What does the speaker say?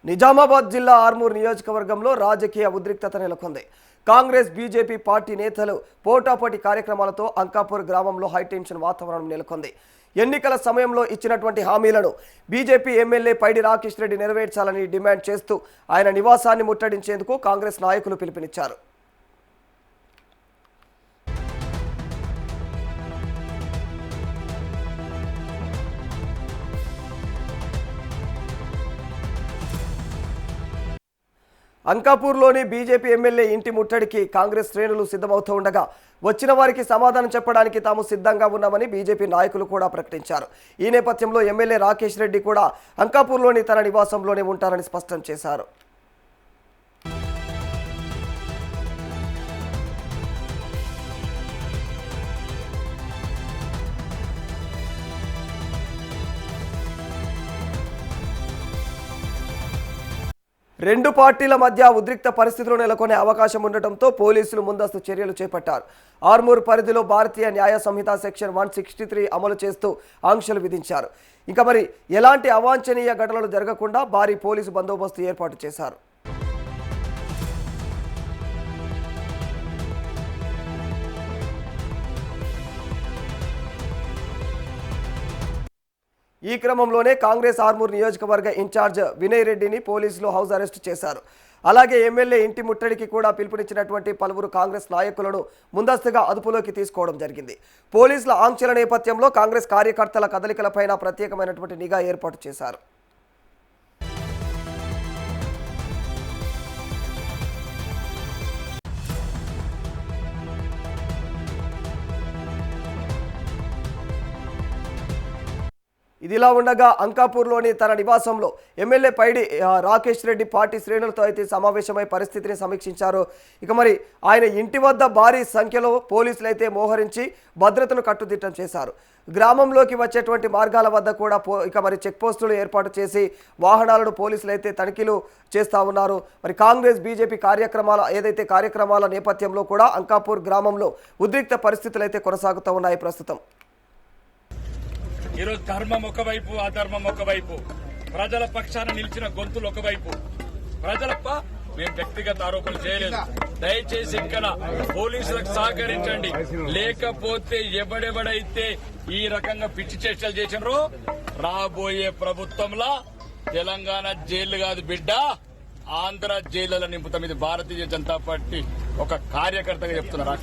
నిజామాబాద్ జిల్లా ఆర్మూర్ నియోజకవర్గంలో రాజకీయ ఉద్రిక్తత నెలకొంది. కాంగ్రెస్ బీజేపీ పార్టీ నేతలు పోటాపోటీ కార్యక్రమాలతో అంకాపూర్ గ్రామంలో హైటెన్షన్ వాతావరణం నెలకొంది. ఎన్నికల సమయంలో ఇచ్చినటువంటి హామీలను బీజేపీ ఎమ్మెల్యే పైడి రాకేష్ రెడ్డి నెరవేర్చాలని డిమాండ్ చేస్తూ ఆయన నివాసాన్ని ముట్టడించేందుకు కాంగ్రెస్ నాయకులు పిలుపునిచ్చారు. అంకాపూర్లోని బీజేపీ ఎమ్మెల్యే ఇంటి ముట్టడికి కాంగ్రెస్ శ్రేణులు సిద్ధమవుతూ ఉండగా వచ్చిన వారికి సమాధానం చెప్పడానికి తాము సిద్ధంగా ఉన్నామని బీజేపీ నాయకులు కూడా ప్రకటించారు. ఈ నేపథ్యంలో ఎమ్మెల్యే రాకేష్ రెడ్డి కూడా అంకాపూర్లోని తన నివాసంలోనే ఉంటారని స్పష్టం చేశారు. రెండు పార్టీల మధ్య ఉద్రిక్త పరిస్థితులు నెలకొనే అవకాశం ఉండటంతో పోలీసులు ముందస్తు చర్యలు చేపట్టారు. ఆర్మూర్ పరిధిలో భారతీయ న్యాయ సంహిత సెక్షన్ 163 అమలు చేస్తూ ఆంక్షలు విధించారు. ఇంకా మరి ఎలాంటి అవాంఛనీయ ఘటనలు జరగకుండా భారీ పోలీసు బందోబస్తు ఏర్పాటు చేశారు. ఈ క్రమంలోనే కాంగ్రెస్ ఆర్మూర్ నియోజకవర్గ ఇన్ఛార్జ్ వినయ్ రెడ్డిని పోలీసులు హౌస్ అరెస్ట్ చేశారు. అలాగే ఎమ్మెల్యే ఇంటి ముట్టడికి కూడా పిలుపునిచ్చినటువంటి పలువురు కాంగ్రెస్ నాయకులను ముందస్తుగా అదుపులోకి తీసుకోవడం జరిగింది. పోలీసుల ఆంక్షల నేపథ్యంలో కాంగ్రెస్ కార్యకర్తల కదలికలపైన ప్రత్యేకమైనటువంటి నిఘా ఏర్పాటు చేశారు. ఇదిలా ఉండగా అంకాపూర్లోని తన నివాసంలో ఎమ్మెల్యే పైడి రాకేష్ రెడ్డి పార్టీ శ్రేణులతో అయితే సమావేశమై పరిస్థితిని సమీక్షించారు. ఇక మరి ఆయన ఇంటి వద్ద భారీ సంఖ్యలో పోలీసులు అయితే మోహరించి భద్రతను కట్టుదిట్టం చేశారు. గ్రామంలోకి వచ్చేటువంటి మార్గాల వద్ద కూడా ఇక మరి చెక్ పోస్టులు ఏర్పాటు చేసి వాహనాలను పోలీసులు అయితే తనిఖీలు చేస్తూ ఉన్నారు. మరి కాంగ్రెస్ బీజేపీ కార్యక్రమాల నేపథ్యంలో కూడా అంకాపూర్ గ్రామంలో ఉద్రిక్త పరిస్థితులు అయితే కొనసాగుతూ ఉన్నాయి ప్రస్తుతం. ఈరోజు ధర్మం ఒకవైపు, అధర్మం ఒకవైపు, ప్రజల పక్షాన నిలిచిన గొంతులు ఒకవైపు. మేము వ్యక్తిగత ఆరోపణలు చేయలేదు. దయచేసి ఇక్కడ పోలీసులకు సహకరించండి. లేకపోతే ఎవడెవడైతే ఈ రకంగా పిచ్చి చేష్టలు చేసినారో రాబోయే ప్రభుత్వంలో తెలంగాణ జైలు కాదు బిడ్డ, ఆంధ్ర జైళ్లలో నింపుతాం. ఇది భారతీయ జనతా పార్టీ ఒక కార్యకర్తగా చెప్తున్నారు.